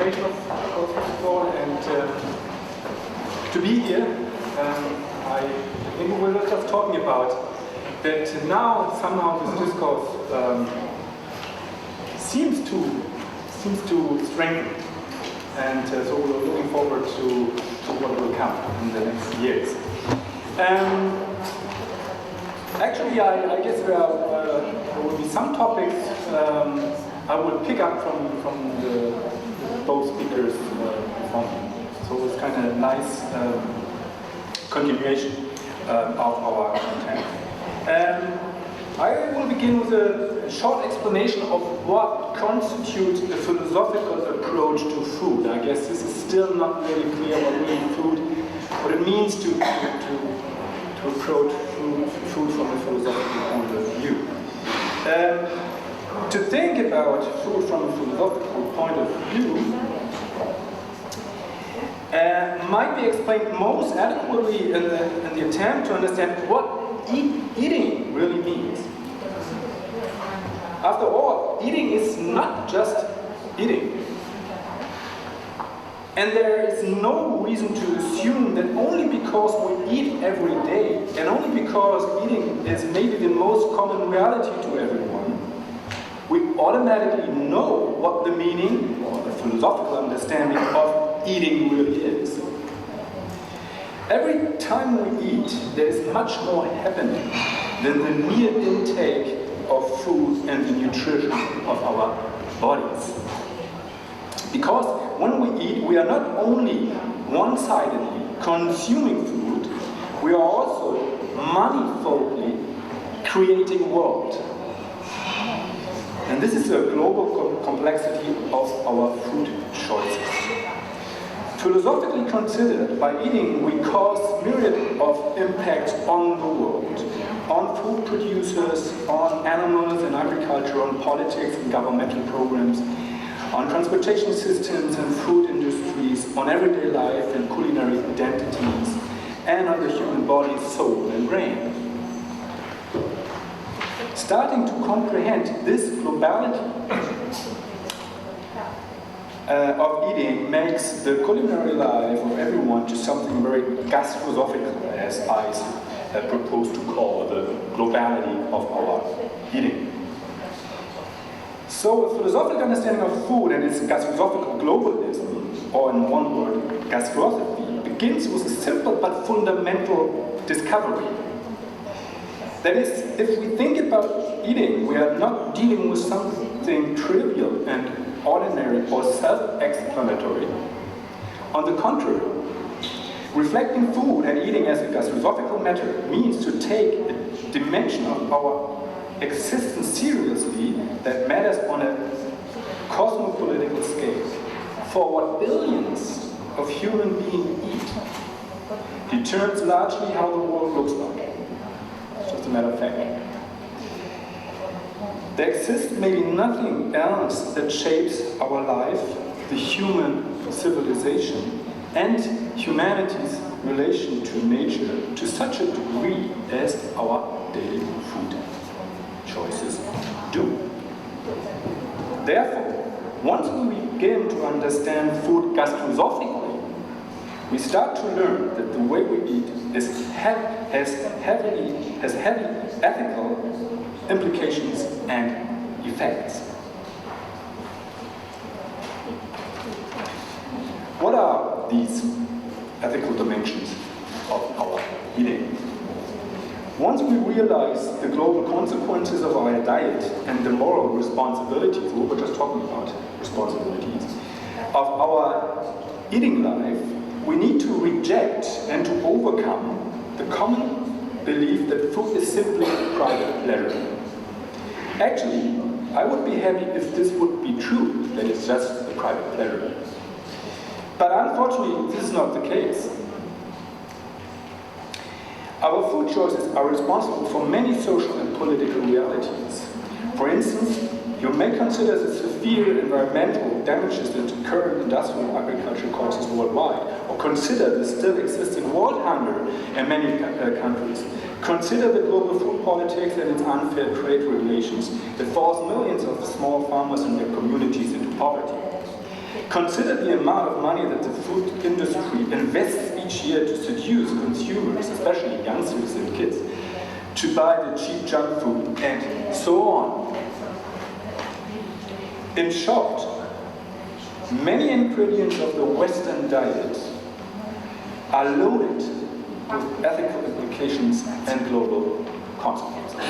presentation of first of all, and to be here. I think we were just talking about that now somehow this discourse seems to strengthen, and so we're looking forward to what will come in the next years. Actually, I guess there will be some topics I will pick up from both speakers before me. So it's kind of a nice continuation of our content. I will begin with a short explanation of what constitutes a philosophical approach to food. I guess this is still not really clear what it means to approach food from a philosophical point of view. To think about food from a philosophical point of view might be explained most adequately in the attempt to understand what eating really means. After all, eating is not just eating. And there is no reason to assume that only because we eat every day, and only because eating is maybe the most common reality to everyone, we automatically know what the meaning or the philosophical understanding of eating really is. Every time we eat, there is much more happening than the mere intake of food and the nutrition of our bodies. Because when we eat, we are not only one-sidedly consuming food, we are also manifoldly creating a world. And this is a global complexity of our food choices. Philosophically considered, by eating we cause myriad of impacts on the world, on food producers, on animals and agriculture, on politics and governmental programs, on transportation systems and food industries, on everyday life and culinary identities, and on the human body's soul and brain. Starting to comprehend this globality of eating makes the culinary life of everyone to something very gastrosophical, as I propose to call the globality of our eating. So a philosophical understanding of food and its gastrosophical globalism, or in one word, gastrosophy, begins with a simple but fundamental discovery. That is, if we think about eating, we are not dealing with something trivial and ordinary or self-explanatory. On the contrary, reflecting food and eating as a gastrosophical matter means to take a dimension of our existence seriously that matters on a cosmopolitical scale. For what billions of human beings eat determines largely how the world looks like. It's just a matter of fact. There exists maybe nothing else that shapes our life, the human civilization, and humanity's relation to nature to such a degree as our daily food choices do. Therefore, once we begin to understand food gastrosophically, we start to learn that the way we eat has heavy ethical implications and effects. What are these ethical dimensions of our eating? Once we realize the global consequences of our diet and the moral responsibilities, we were just talking about responsibilities, of our eating life, we need to reject and to overcome the common belief that food is simply private pleasure. Actually, I would be happy if this would be true, that it's just a private pleasure. But unfortunately, this is not the case. Our food choices are responsible for many social and political realities. For instance, you may consider the severe environmental damages that current industrial agriculture causes worldwide, or consider the still existing world hunger in many countries. Consider the global food politics and its unfair trade regulations that force millions of small farmers and their communities into poverty. Consider the amount of money that the food industry invests each year to seduce consumers, especially youngsters and kids, to buy the cheap junk food, and so on. In short, many ingredients of the Western diet are loaded with ethical implications and global consequences.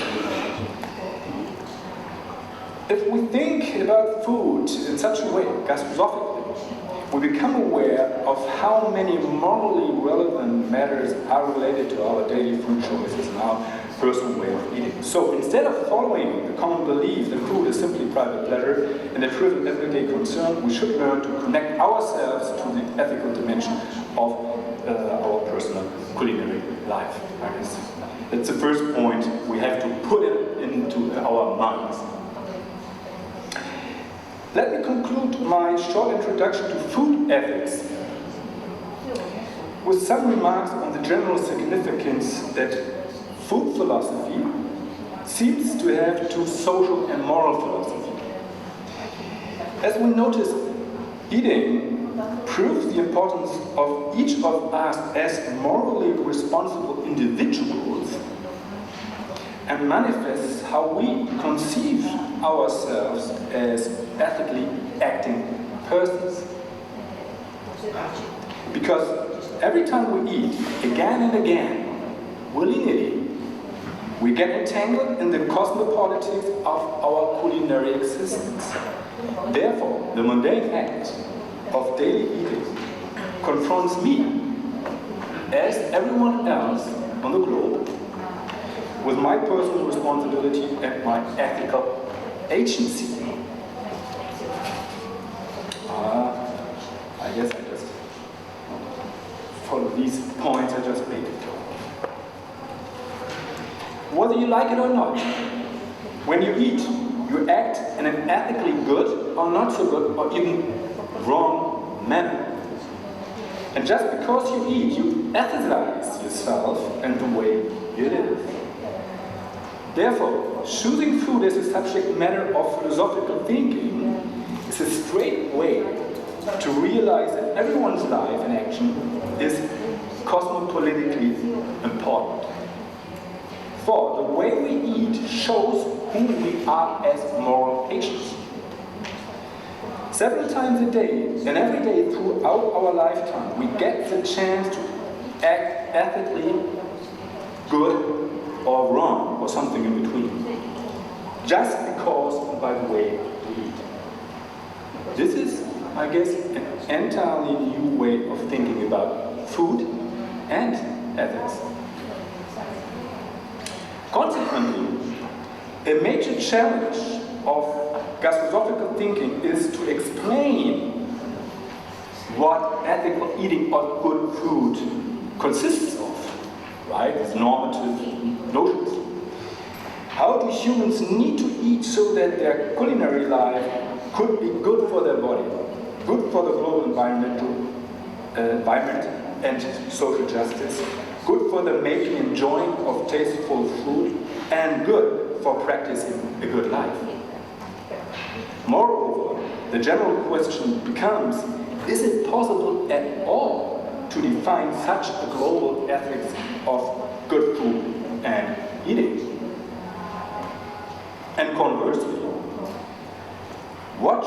If we think about food in such a way, gastrosophically, we become aware of how many morally relevant matters are related to our daily food choices and our personal way of eating. So instead of following the common belief that food is simply private pleasure and a trivial everyday concern, we should learn to connect ourselves to the ethical dimension of our personal culinary life. That's the first point. We have to put it into our minds. Let me conclude my short introduction to food ethics with some remarks on the general significance that food philosophy seems to have to social and moral philosophy. As we notice, eating proves the importance of each of us as morally responsible individuals and manifests how we conceive ourselves as ethically acting persons. Because every time we eat, again and again, willy-nilly, we get entangled in the cosmopolitics of our culinary existence. Therefore, the mundane act of daily eating confronts me, as everyone else on the globe, with my personal responsibility and my ethical agency. I guess I just follow these points I just made. Whether you like it or not, when you eat, you act in an ethically good or not so good or even wrong manner. And just because you eat, you aesthetize yourself and the way you live. Therefore, choosing food as a subject matter of philosophical thinking is a straight way to realize that everyone's life and action is cosmopolitically important. For the way we eat shows who we are as moral agents. Several times a day, and every day throughout our lifetime, we get the chance to act ethically good or wrong, or something in between, just because by the way we eat. This is, I guess, an entirely new way of thinking about food and ethics. Consequently, a major challenge of gastrosophical thinking is to explain what ethical eating of good food consists of, right? It's normative notions. How do humans need to eat so that their culinary life could be good for their body, good for the global environment and social justice, good for the making and enjoying of tasteful food, and good for practicing a good life? Moreover, the general question becomes, is it possible at all to define such a global ethics of good food and eating? And conversely, what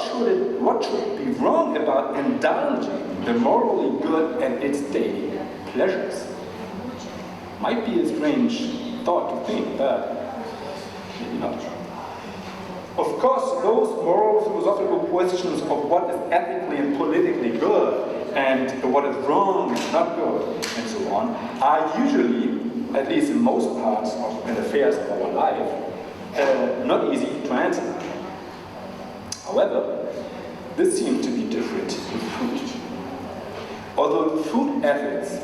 should be wrong about indulging the morally good and its daily pleasures? Might be a strange thought to think, but maybe not. Of course, those moral philosophical questions of what is ethically and politically good and what is wrong and not good and so on are usually, at least in most parts of the affairs of our life, not easy to answer. However, this seems to be different with food. Although food ethics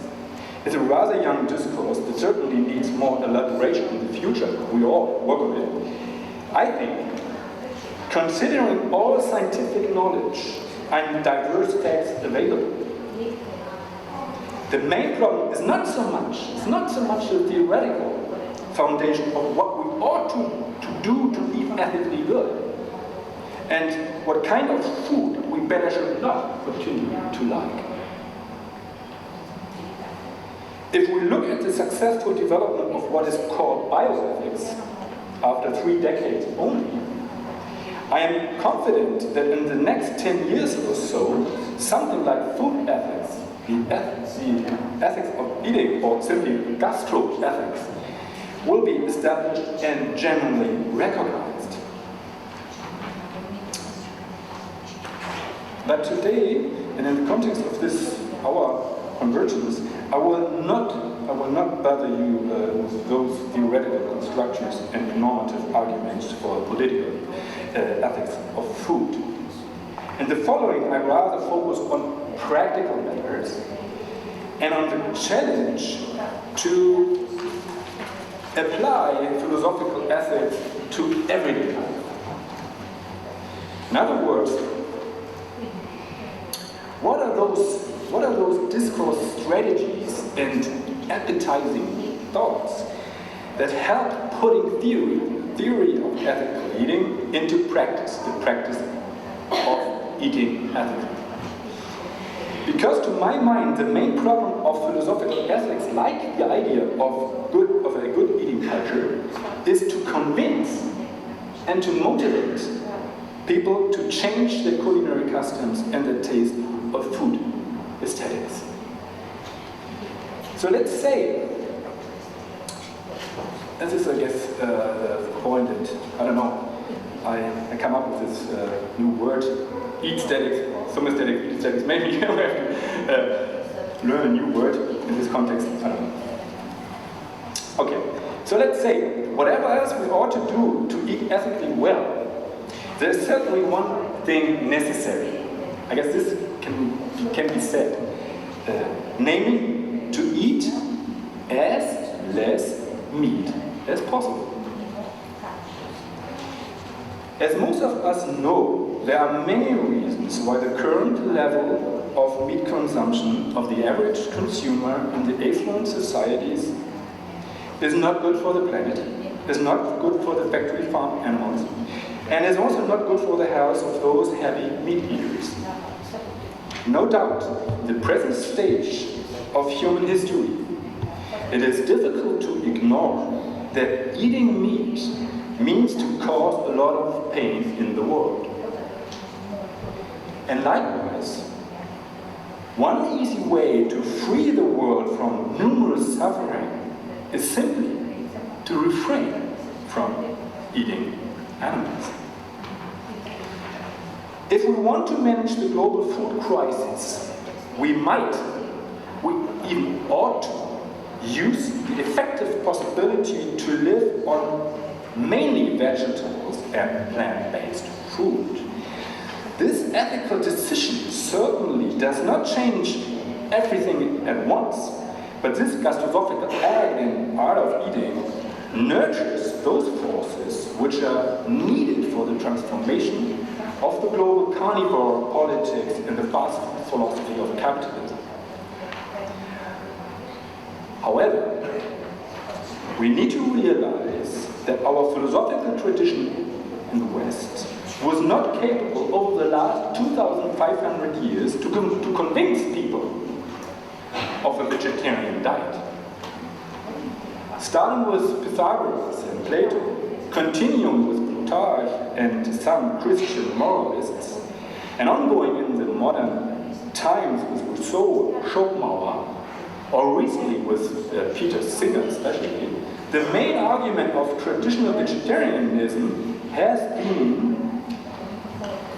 is a rather young discourse that certainly needs more elaboration in the future, we all work on it, I think, considering all scientific knowledge and diverse texts available, the main problem is not so much the theoretical foundation of what we ought to do to eat ethically good, and what kind of food we you better should not continue to like. If we look at the successful development of what is called bioethics, after 3 decades only, I am confident that in the next 10 years or so, something like food ethics, the ethics of eating, or simply gastroethics, will be established and generally recognized. But today, and in the context of this, our Convergence, I will not bother you with those theoretical constructions and normative arguments for political ethics of food. In the following, I rather focus on practical matters and on the challenge to apply philosophical ethics to everyday life. In other words, what are those discourse strategies and appetizing thoughts that help putting theory of ethical eating into practice, the practice of eating ethically? Because to my mind, the main problem of philosophical ethics, like the idea of a good eating culture, is to convince and to motivate people to change their culinary customs and their taste of food aesthetics. So let's say, this is, I guess, the point that, I don't know, I come up with this new word, aesthetics, some aesthetics, aesthetics. Maybe you have to learn a new word in this context, I don't know. Okay, so let's say, whatever else we ought to do to eat ethically well, there's certainly one thing necessary. I guess this can be said, namely to eat as less meat as possible. As most of us know, there are many reasons why the current level of meat consumption of the average consumer in the affluent societies is not good for the planet, is not good for the factory farm animals, and is also not good for the health of those heavy meat eaters. No doubt, in the present stage of human history, it is difficult to ignore that eating meat means to cause a lot of pain in the world. And likewise, one easy way to free the world from numerous suffering is simply to refrain from eating animals. If we want to manage the global food crisis, we even ought to use the effective possibility to live on mainly vegetables and plant-based food. This ethical decision certainly does not change everything at once, but this gastrophilosophical act in art of eating nurtures those forces which are needed for the transformation of the global carnivore politics and the fast food philosophy of capitalism. However, we need to realize that our philosophical tradition in the West was not capable over the last 2,500 years to convince people of a vegetarian diet. Starting with Pythagoras and Plato, continuing with Plutarch and some Christian moralists, and ongoing in the modern times with Rousseau, Schopenhauer, or recently with Peter Singer especially, the main argument of traditional vegetarianism has been,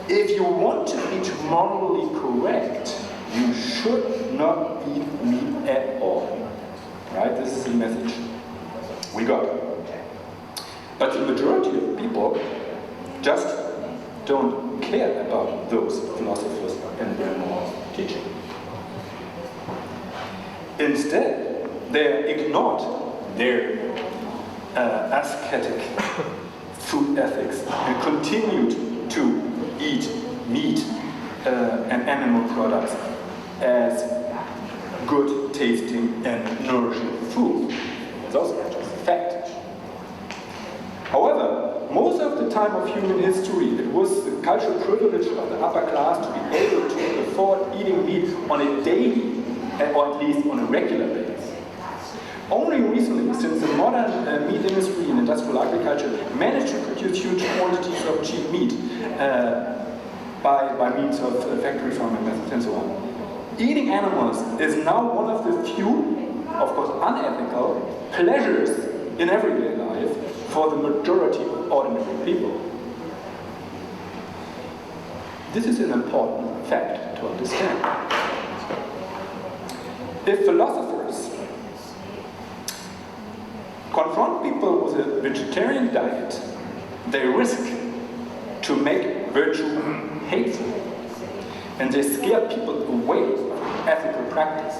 if you want to be morally correct, you should not eat meat at all. Right? This is the message we got. But the majority of people just don't care about those philosophers and their moral teaching. Instead, they ignored their ascetic food ethics and continued to eat meat and animal products as good tasting and nourishing food. It's also just a fact. However, most of the time of human history, it was the cultural privilege of the upper class to be able to afford eating meat on a daily, or at least on a regular basis. Only recently, since the modern meat industry and industrial agriculture managed to produce huge quantities of cheap meat by means of factory farming methods and so on, eating animals is now one of the few, of course unethical, pleasures in everyday life for the majority of ordinary people. This is an important fact to understand. If philosophers confront people with a vegetarian diet, they risk to make virtue hateful, and they scare people away from ethical practice.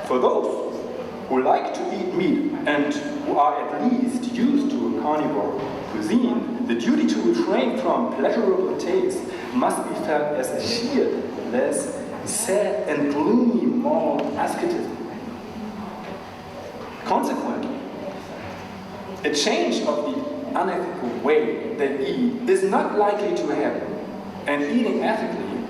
For those who like to eat meat and who are at least used to a carnivore cuisine, the duty to refrain from pleasurable taste must be felt as a sheer, less sad and gloomy moral asceticism. Consequently, a change of the unethical way they eat is not likely to happen, and eating ethically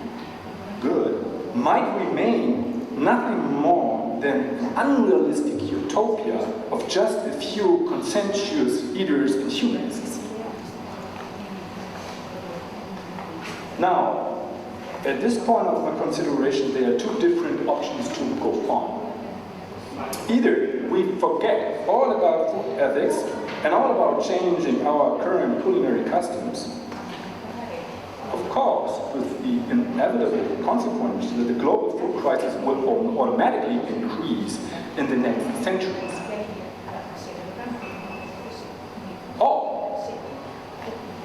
good might remain nothing more than an unrealistic utopia of just a few conscientious eaters and humanists. Now, at this point of my consideration, there are two different options to go on. Either we forget all about food ethics and all about changing our current culinary customs, of course, with the inevitable consequence that the global food crisis will automatically increase in the next centuries.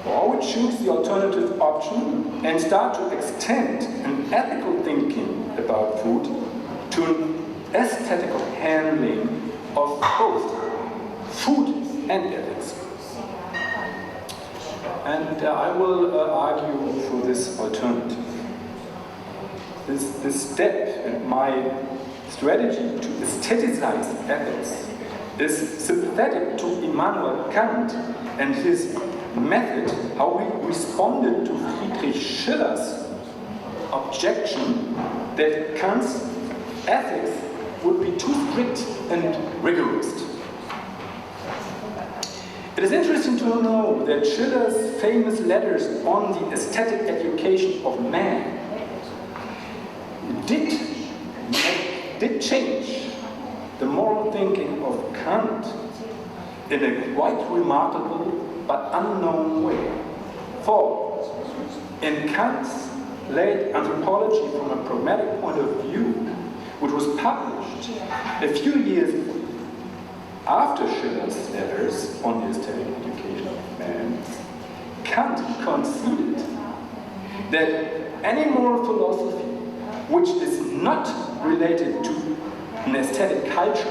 Or we choose the alternative option and start to extend an ethical thinking about food to an aesthetical handling of both food and ethics. And I will argue for this alternative. This step in my strategy to aesthetize ethics is sympathetic to Immanuel Kant and his method, how he responded to Friedrich Schiller's objection that Kant's ethics would be too strict and rigorous. It is interesting to know that Schiller's famous letters on the aesthetic education of man did change the moral thinking of Kant in a quite remarkable but unknown way. For in Kant's late Anthropology from a Pragmatic Point of View, which was published a few years after Schiller's letters on the aesthetic education of man, Kant conceded that any moral philosophy which is not related to an aesthetic culture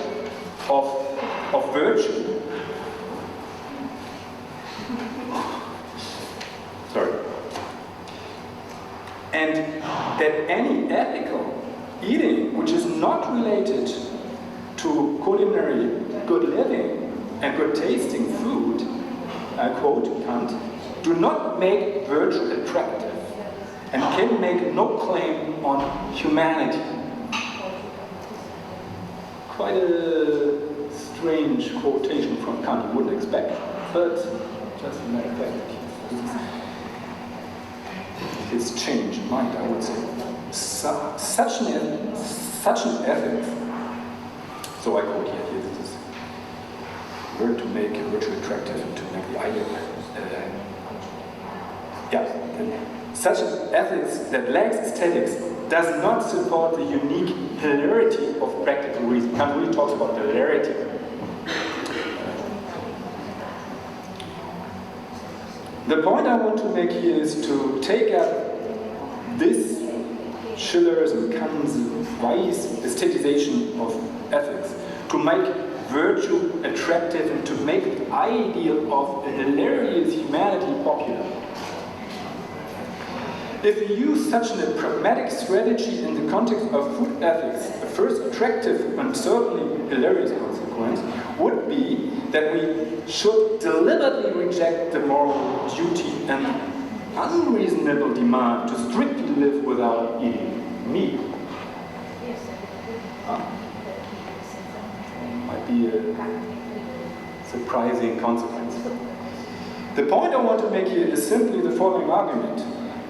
of virtue, and that any ethical eating which is not related to culinary good living and good tasting food, I quote Kant, do not make virtue attractive and can make no claim on humanity. Quite a strange quotation from Kant, you wouldn't expect, but just a matter of fact, his change of mind, I would say. Such an ethic, so I quote here, this is word to make virtue attractive and to make the idea. Such an ethics that lacks aesthetics does not support the unique hilarity of practical reason. Kant really talks about hilarity. The point I want to make here is to take up this Schiller's and Kant's wise aestheticization of ethics to make virtue attractive and to make the ideal of a hilarious humanity popular. If we use such a pragmatic strategy in the context of food ethics, the first attractive and certainly hilarious consequence would be that we should deliberately reject the moral duty and unreasonable demand to strictly live without eating meat. Might be a surprising consequence. The point I want to make here is simply the following argument.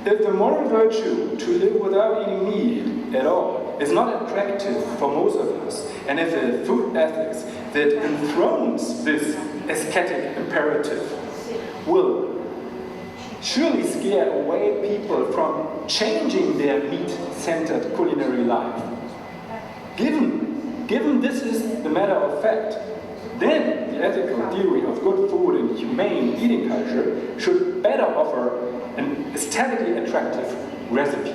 If the moral virtue to live without eating meat at all is not attractive for most of us, and if the food ethics that enthrones this aesthetic imperative will surely scare away people from changing their meat-centered culinary life, given this is the matter of fact, then the ethical theory of good food and humane eating culture should better offer an aesthetically attractive recipe.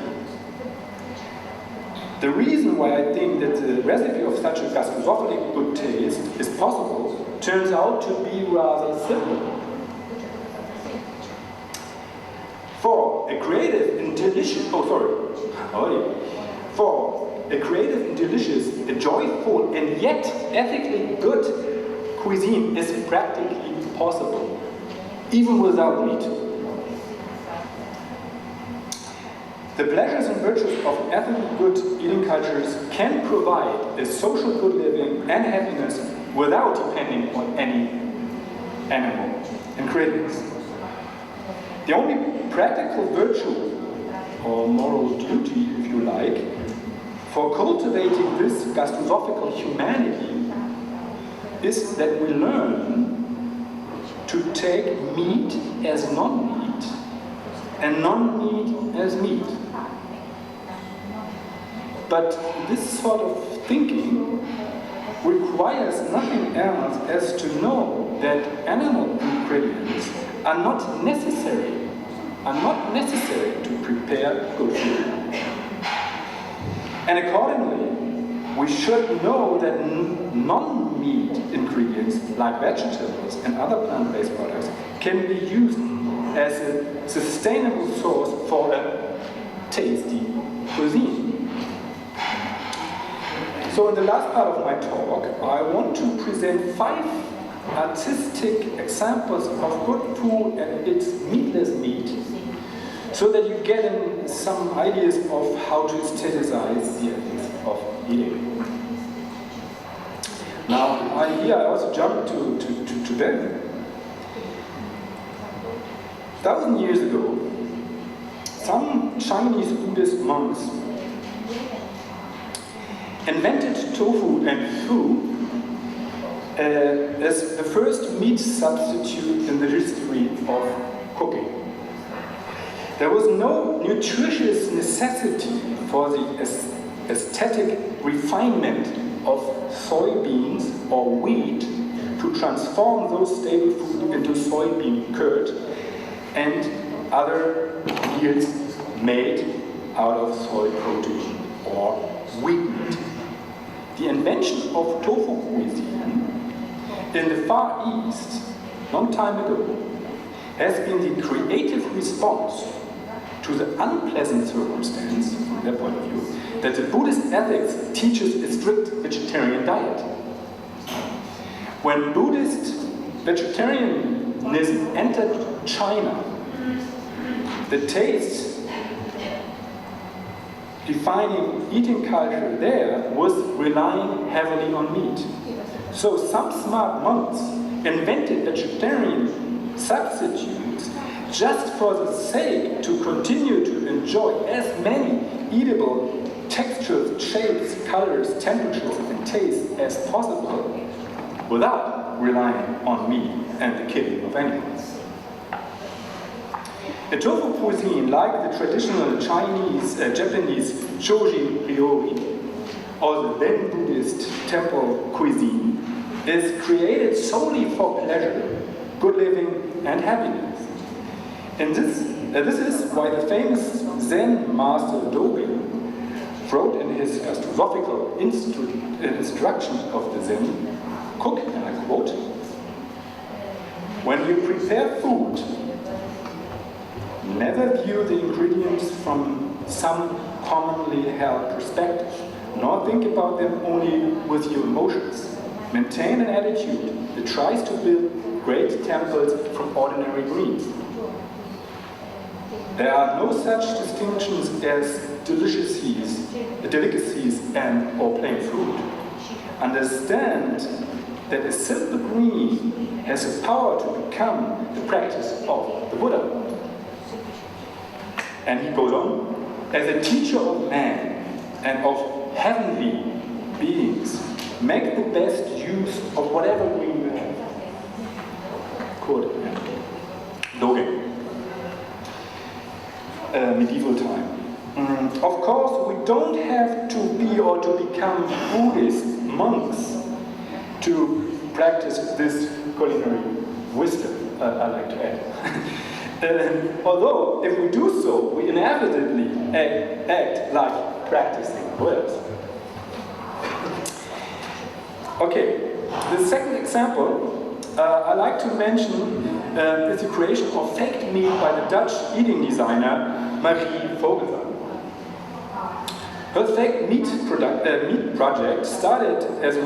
The reason why I think that the recipe of such a gastrosophilic good taste is possible turns out to be rather simple. For a creative and delicious, for a creative and delicious, a joyful and yet ethically good cuisine is practically possible, even without meat. The pleasures and virtues of ethically good eating cultures can provide a social good living and happiness without depending on any animal ingredients. The only practical virtue, or moral duty if you like, for cultivating this gastrosophical humanity is that we learn to take meat as non-meat and non-meat as meat. But this sort of thinking requires nothing else as to know that animal ingredients are not necessary to prepare good food. And accordingly, we should know that non-meat ingredients like vegetables and other plant-based products can be used as a sustainable source for a tasty cuisine. So in the last part of my talk, I want to present 5 artistic examples of good food and its meatless meat, so that you get some ideas of how to aesthetize the ethics of eating. Now, here I also jump to them. 1,000 years ago, some Chinese Buddhist monks invented tofu and fu as the first meat substitute in the history of cooking. There was no nutritious necessity for the aesthetic refinement of soybeans or wheat to transform those staple food into soybean curd and other meals made out of soy protein or wheat meat. The invention of tofu cuisine in the Far East, long time ago, has been the creative response to the unpleasant circumstance, from their point of view, that the Buddhist ethics teaches a strict vegetarian diet. When Buddhist vegetarianism entered China, the taste defining eating culture there was relying heavily on meat. So some smart monks invented vegetarian substitutes just for the sake to continue to enjoy as many eatable textures, shapes, colors, temperatures, and tastes as possible without relying on meat and the killing of animals. A tofu cuisine, like the traditional Japanese shoji ryori, or the then Buddhist temple cuisine, is created solely for pleasure, good living, and happiness. And this is why the famous Zen master Dogen wrote in his philosophical instructions of the Zen cook, and I quote, "When you prepare food, never view the ingredients from some commonly held perspective, nor think about them only with your emotions. maintain an attitude that tries to build great temples from ordinary greens. There are no such distinctions as delicacies or plain fruit. Understand that a simple green has the power to become the practice of the Buddha. And he goes on, as a teacher of man and of heavenly beings, make the best use of whatever green you have. Quote, Dogen. Medieval time. Of course, we don't have to be or to become Buddhist monks to practice this culinary wisdom, I like to add. Although, if we do so, we inevitably act like practicing Buddhas. Okay, the second example I like to mention is the creation of faked meat by the Dutch eating designer Marie Vogelsang. Her fake meat project started as a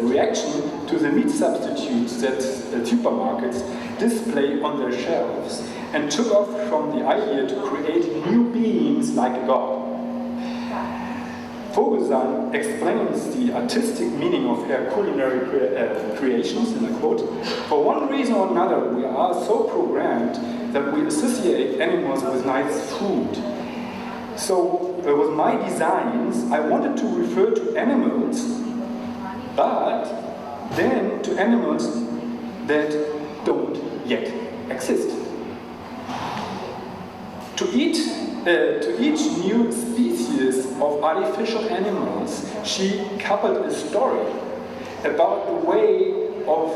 reaction to the meat substitutes that supermarkets display on their shelves, and took off from the idea to create new beings like a god. Vogelsang explains the artistic meaning of her culinary creations, and I quote, "For one reason or another, we are so programmed that we associate animals with nice food. So, with my designs, I wanted to refer to animals, but then to animals that don't yet exist. To each new species of artificial animals, she coupled a story about the way of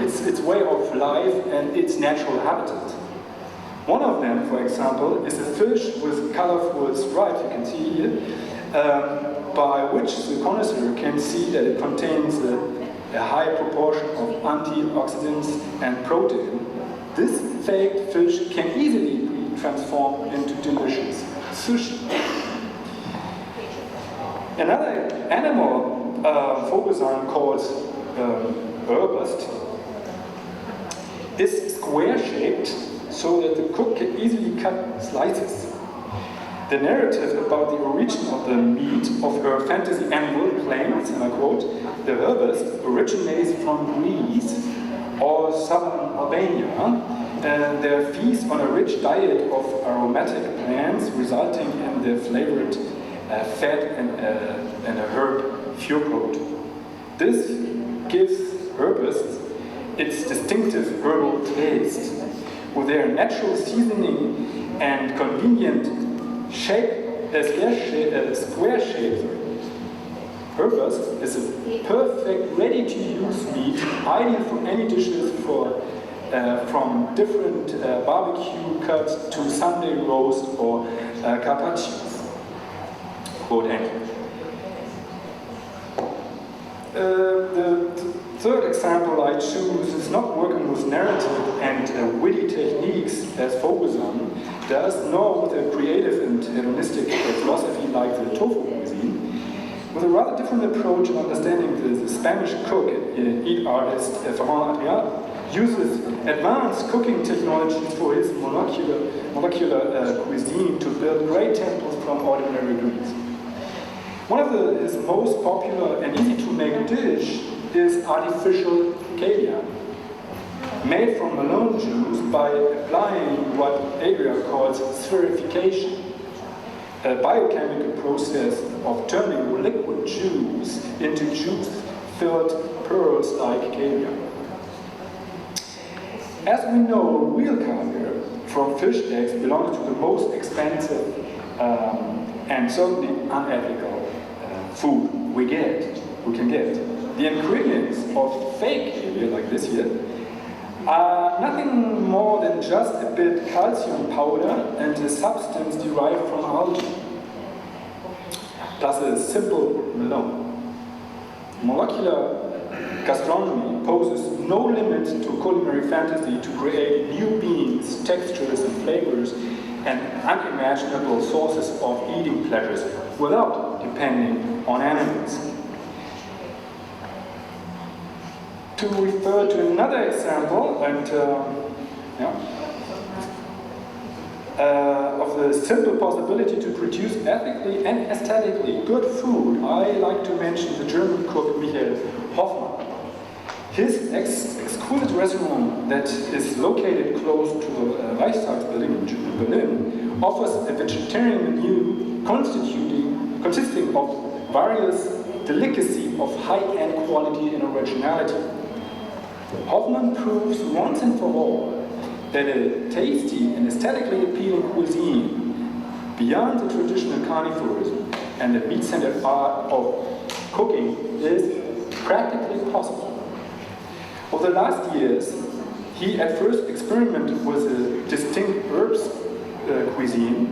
its way of life and its natural habitat. One of them, for example, is a fish with colorful stripes, you can see here, by which the connoisseur can see that it contains a high proportion of antioxidants and protein. This faked fish can easily be transformed into delicious sushi. Another animal Vogelsang calls robust is square-shaped so that the cook can easily cut slices. The narrative about the origin of the meat of her fantasy animal claims, and I quote, "The robust originates from Greece or southern Albania, and they feast on a rich diet of aromatic plants, resulting in the flavored fat and a herb furcode. This gives robust its distinctive herbal taste. With their natural seasoning and convenient square shape, robust is a perfect, ready-to-use meat, ideal for any dishes from different barbecue cuts to Sunday roast or carpaccios." Quote end. The third example I choose is not working with narrative and witty techniques as Vogelsang does, nor with a creative and hedonistic philosophy like the tofu cuisine. With a rather different approach in understanding, the Spanish cook and eat artist Harald Lemke uses advanced cooking technologies for his molecular cuisine to build great temples from ordinary greens. One of his most popular and easy to make dish is artificial caviar, made from melon juice by applying what Adria calls spherification, a biochemical process of turning liquid juice into juice-filled pearls like caviar. As we know, real caviar from fish eggs belongs to the most expensive and certainly unethical food we can get. The ingredients of fake caviar, like this here, are nothing more than just a bit calcium powder and a substance derived from algae, plus a simple melon. Molecular gastronomy poses no limit to culinary fantasy to create new beings, textures and flavors and unimaginable sources of eating pleasures without depending on animals. to refer to another example and of the simple possibility to produce ethically and aesthetically good food, I like to mention the German cook Michael Hoffmann. His exquisite restaurant that is located close to the Reichstagsbuilding in Berlin offers a vegetarian menu consisting of various delicacies of high-end quality and originality. Hoffmann proves once and for all that a tasty and aesthetically appealing cuisine beyond the traditional carnivores and the meat-centered art of cooking is practically possible. Over the last years, he at first experimented with a distinct herbs cuisine,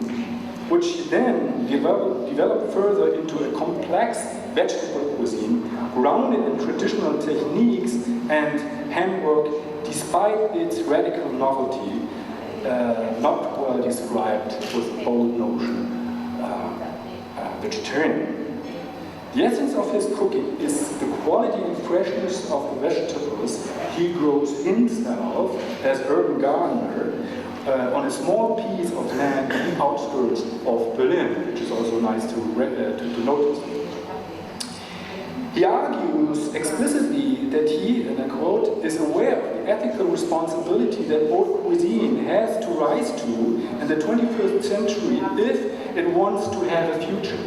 which he then developed further into a complex vegetable cuisine grounded in traditional techniques and handwork, despite its radical novelty, not well described with bold notion vegetarian. The essence of his cooking is the quality and freshness of the vegetables he grows himself as urban gardener on a small piece of land in the outskirts of Berlin, which is also nice to notice. He argues explicitly that he, and I quote, is aware of the ethical responsibility that haute cuisine has to rise to in the 21st century if it wants to have a future.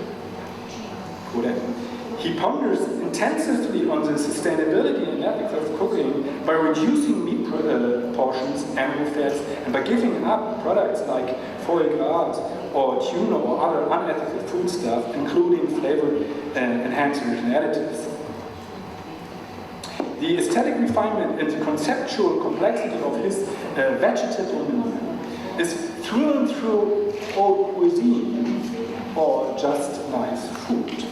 He ponders intensively on the sustainability and ethics of cooking by reducing meat portions, animal fats, and by giving up products like foie gras or tuna or other unethical foodstuff, including flavor enhancers and additives. The aesthetic refinement and the conceptual complexity of his vegetable menu is through and through haute cuisine or just nice food.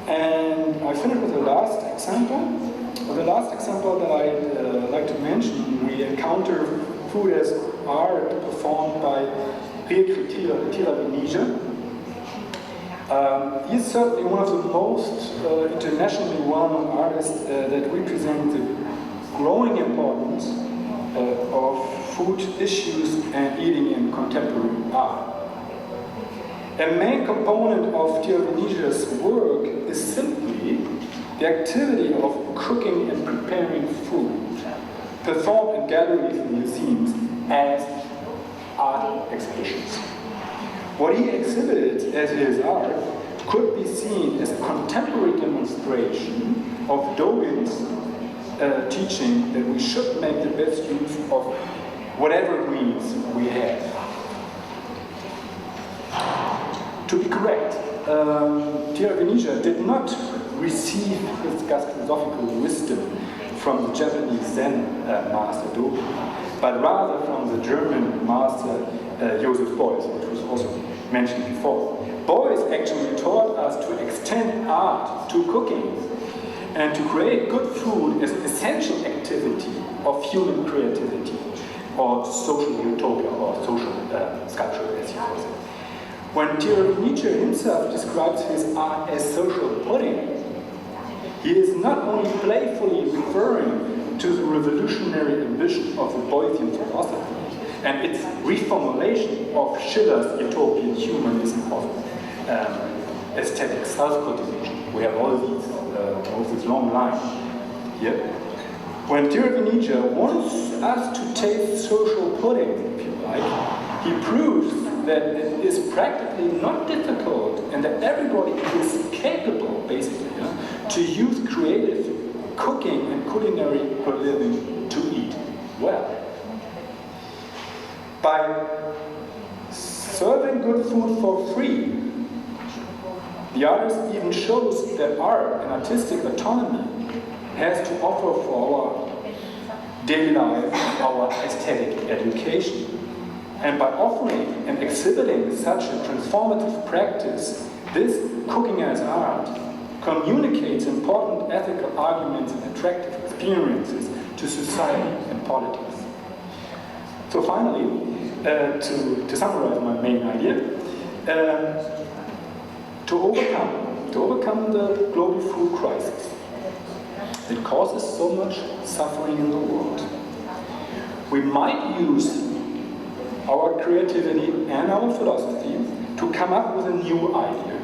And I finish with the last example. The last example that I'd like to mention, we encounter food as art performed by creatività. He is certainly one of the most internationally well-known artists that represent the growing importance of food issues and eating in contemporary art. A main component of Tirabinija's work is simply the activity of cooking and preparing food, performed in galleries and museums as art exhibitions. What he exhibited as his art could be seen as a contemporary demonstration of Dogen's teaching that we should make the best use of whatever means we have. To be correct, Tirabinija did not receive his philosophical wisdom from the Japanese Zen master Dogen, but rather from the German master Joseph Beuys, which was also mentioned before. Beuys actually taught us to extend art to cooking and to create good food as an essential activity of human creativity, or social utopia, or social sculpture, as you call it. When Tirabinija himself describes his art as social pudding, he is not only playfully referring to the revolutionary ambition of the Beuys philosophy and its reformulation of Schiller's utopian humanism of aesthetic self-cultivation. We have all these long lines here. When Tirabinija wants us to taste social pudding, if you like, he proves that it is practically not difficult and that everybody is capable, basically, to use creative cooking and culinary for living to eat well. By serving good food for free, the artist even shows that art and artistic autonomy has to offer for our daily life, our aesthetic education. And by offering and exhibiting such a transformative practice, this cooking as art communicates important ethical arguments and attractive experiences to society and politics. So finally, to summarize my main idea, to overcome the global food crisis, that causes so much suffering in the world. We might use our creativity and our philosophy to come up with a new idea,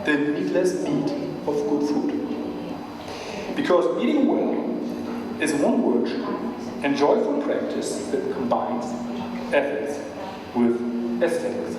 the meatless meat of good food. Because eating well is one word and joyful practice that combines ethics with aesthetics.